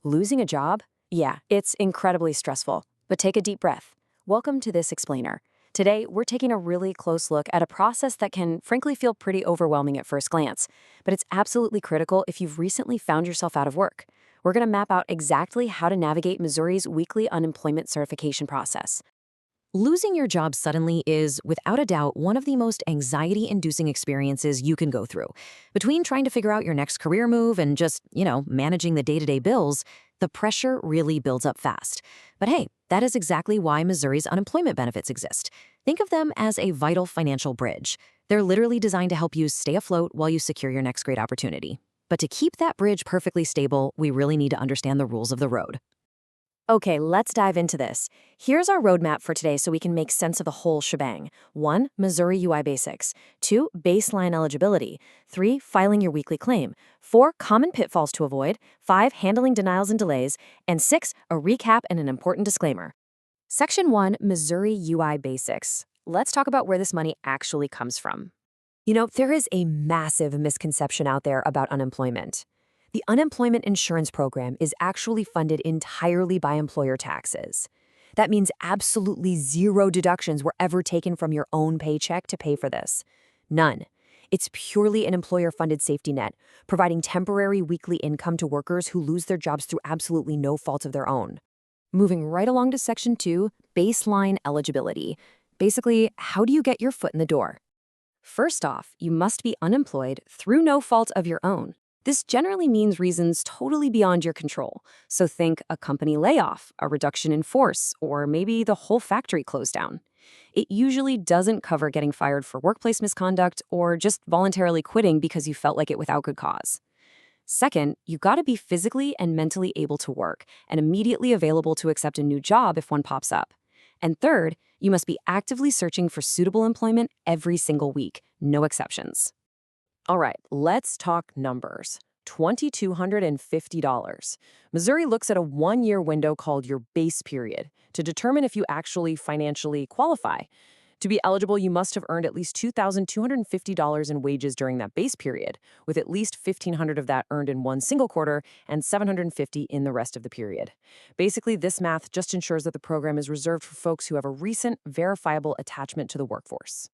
Losing a job? Yeah, it's incredibly stressful. But take a deep breath. Welcome to this explainer. Today, we're taking a really close look at a process that can frankly feel pretty overwhelming at first glance, but it's absolutely critical if you've recently found yourself out of work. We're going to map out exactly how to navigate Missouri's weekly unemployment certification process. Losing your job suddenly is, without a doubt, one of the most anxiety-inducing experiences you can go through. Between trying to figure out your next career move and just, managing the day-to-day bills, the pressure really builds up fast. But hey, that is exactly why Missouri's unemployment benefits exist. Think of them as a vital financial bridge. They're literally designed to help you stay afloat while you secure your next great opportunity. But to keep that bridge perfectly stable, we really need to understand the rules of the road. Okay, let's dive into this. Here's our roadmap for today so we can make sense of the whole shebang. 1. Missouri UI basics. 2. Baseline eligibility. 3. Filing your weekly claim. 4. Common pitfalls to avoid. 5. Handling denials and delays. And 6. A recap and an important disclaimer. Section 1. Missouri UI basics. Let's talk about where this money actually comes from. There is a massive misconception out there about unemployment. The unemployment insurance program is actually funded entirely by employer taxes. That means absolutely zero deductions were ever taken from your own paycheck to pay for this. None. It's purely an employer-funded safety net, providing temporary weekly income to workers who lose their jobs through absolutely no fault of their own. Moving right along to Section 2, baseline eligibility. Basically, how do you get your foot in the door? First off, you must be unemployed through no fault of your own. This generally means reasons totally beyond your control. So think a company layoff, a reduction in force, or maybe the whole factory closed down. It usually doesn't cover getting fired for workplace misconduct or just voluntarily quitting because you felt like it without good cause. Second, you gotta be physically and mentally able to work and immediately available to accept a new job if one pops up. And third, you must be actively searching for suitable employment every single week, no exceptions. All right, let's talk numbers. $2,250. Missouri looks at a one-year window called your base period to determine if you actually financially qualify. To be eligible, you must have earned at least $2,250 in wages during that base period, with at least $1,500 of that earned in one single quarter and $750 in the rest of the period. Basically, this math just ensures that the program is reserved for folks who have a recent, verifiable attachment to the workforce.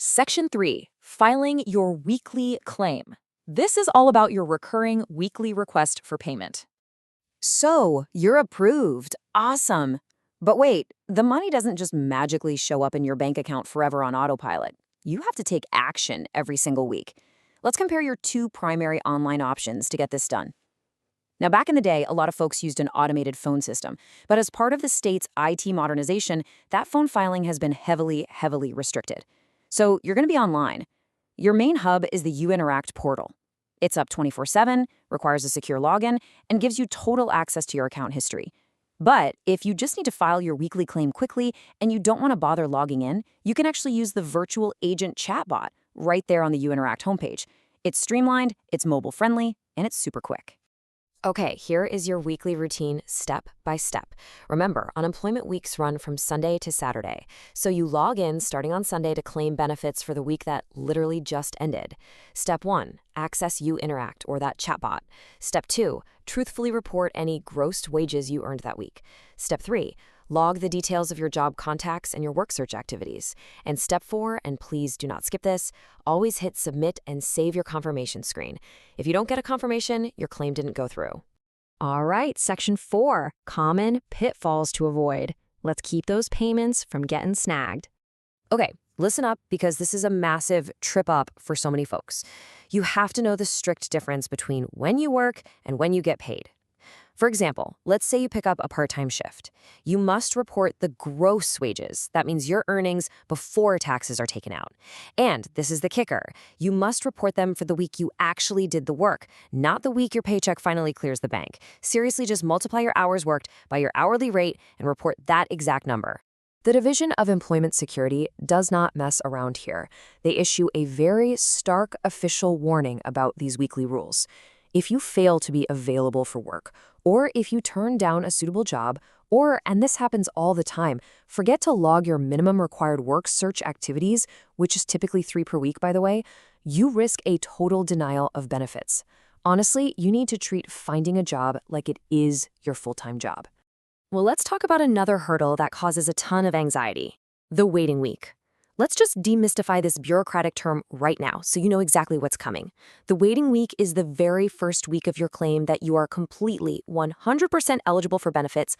Section 3. Filing your weekly claim. This is all about your recurring weekly request for payment. So, you're approved. Awesome. But wait, the money doesn't just magically show up in your bank account forever on autopilot. You have to take action every single week. Let's compare your two primary online options to get this done. Now, back in the day, a lot of folks used an automated phone system, but as part of the state's IT modernization, that phone filing has been heavily restricted. So you're going to be online. Your main hub is the UInteract portal. It's up 24/7, requires a secure login, and gives you total access to your account history. But if you just need to file your weekly claim quickly and you don't want to bother logging in, you can actually use the virtual agent chatbot right there on the UInteract homepage. It's streamlined, it's mobile-friendly, and it's super quick. Okay, here is your weekly routine step by step. Remember, unemployment weeks run from Sunday to Saturday, so you log in starting on Sunday to claim benefits for the week that literally just ended. Step 1, access UInteract or that chatbot. Step 2, truthfully report any grossed wages you earned that week. Step 3, log the details of your job contacts and your work search activities. And step 4, and please do not skip this, always hit submit and save your confirmation screen. If you don't get a confirmation, your claim didn't go through. All right, Section 4, common pitfalls to avoid. Let's keep those payments from getting snagged. Okay, listen up because this is a massive trip up for so many folks. You have to know the strict difference between when you work and when you get paid. For example, let's say you pick up a part-time shift. You must report the gross wages. That means your earnings before taxes are taken out. And this is the kicker. You must report them for the week you actually did the work, not the week your paycheck finally clears the bank. Seriously, just multiply your hours worked by your hourly rate and report that exact number. The Division of Employment Security does not mess around here. They issue a very stark official warning about these weekly rules. If you fail to be available for work, or if you turn down a suitable job, or, and this happens all the time, forget to log your minimum required work search activities, which is typically 3 per week, by the way, you risk a total denial of benefits. Honestly, you need to treat finding a job like it is your full-time job. Well, let's talk about another hurdle that causes a ton of anxiety: the waiting week. Let's just demystify this bureaucratic term right now so you know exactly what's coming. The waiting week is the very first week of your claim that you are completely 100% eligible for benefits,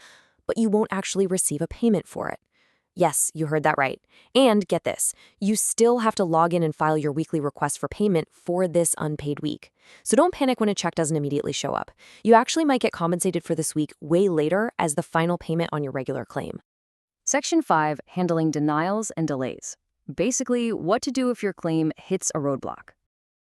but you won't actually receive a payment for it. Yes, you heard that right. And get this, you still have to log in and file your weekly request for payment for this unpaid week. So don't panic when a check doesn't immediately show up. You actually might get compensated for this week way later as the final payment on your regular claim. Section 5, handling denials and delays. Basically, what to do if your claim hits a roadblock.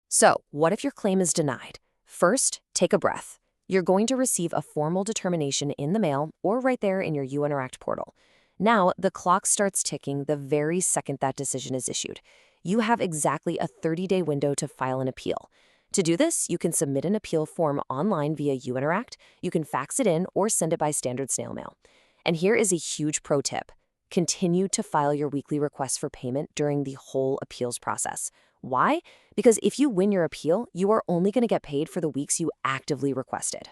So, what if your claim is denied? First, take a breath. You're going to receive a formal determination in the mail or right there in your UInteract portal. Now, the clock starts ticking the very second that decision is issued. You have exactly a 30-day window to file an appeal. To do this, you can submit an appeal form online via UInteract, you can fax it in, or send it by standard snail mail. And here is a huge pro tip. Continue to file your weekly requests for payment during the whole appeals process. Why? Because if you win your appeal, you are only going to get paid for the weeks you actively requested.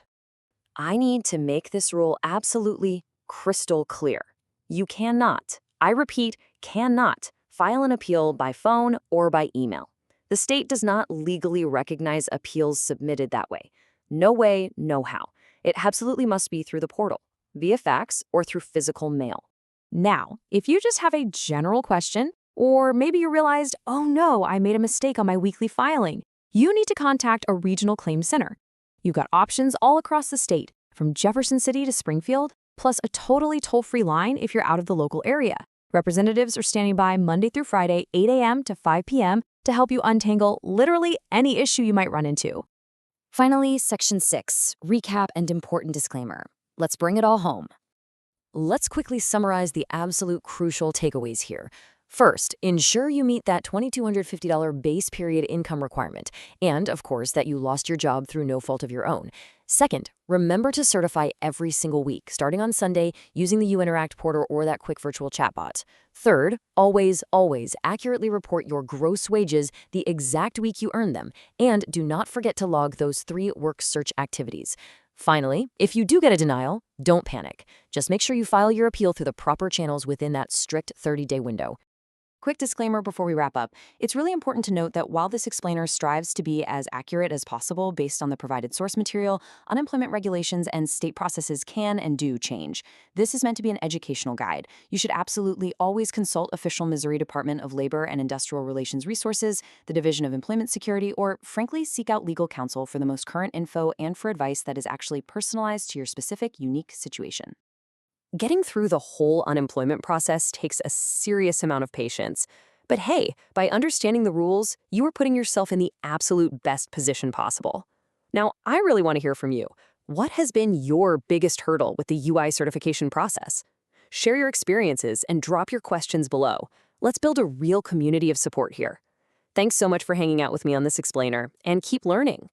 I need to make this rule absolutely crystal clear. You cannot, I repeat, cannot file an appeal by phone or by email. The state does not legally recognize appeals submitted that way. No way, no how. It absolutely must be through the portal, via fax, or through physical mail. Now, if you just have a general question, or maybe you realized, oh no, I made a mistake on my weekly filing, you need to contact a regional claims center. You've got options all across the state, from Jefferson City to Springfield, plus a totally toll-free line if you're out of the local area. Representatives are standing by Monday through Friday, 8 a.m. to 5 p.m. to help you untangle literally any issue you might run into. Finally, Section 6, recap and important disclaimer. Let's bring it all home. Let's quickly summarize the absolute crucial takeaways here. First, ensure you meet that $2,250 base period income requirement, and, of course, that you lost your job through no fault of your own. Second, remember to certify every single week, starting on Sunday, using the UInteract portal or that quick virtual chatbot. Third, always accurately report your gross wages the exact week you earned them, and do not forget to log those 3 work search activities. Finally, if you do get a denial, don't panic. Just make sure you file your appeal through the proper channels within that strict 30-day window. Quick disclaimer before we wrap up. It's really important to note that while this explainer strives to be as accurate as possible based on the provided source material, unemployment regulations and state processes can and do change. This is meant to be an educational guide. You should absolutely always consult official Missouri Department of Labor and Industrial Relations resources, the Division of Employment Security, or frankly, seek out legal counsel for the most current info and for advice that is actually personalized to your specific, unique situation. Getting through the whole unemployment process takes a serious amount of patience. But hey, by understanding the rules, you are putting yourself in the absolute best position possible. Now, I really want to hear from you. What has been your biggest hurdle with the UI certification process? Share your experiences and drop your questions below. Let's build a real community of support here. Thanks so much for hanging out with me on this explainer, and keep learning.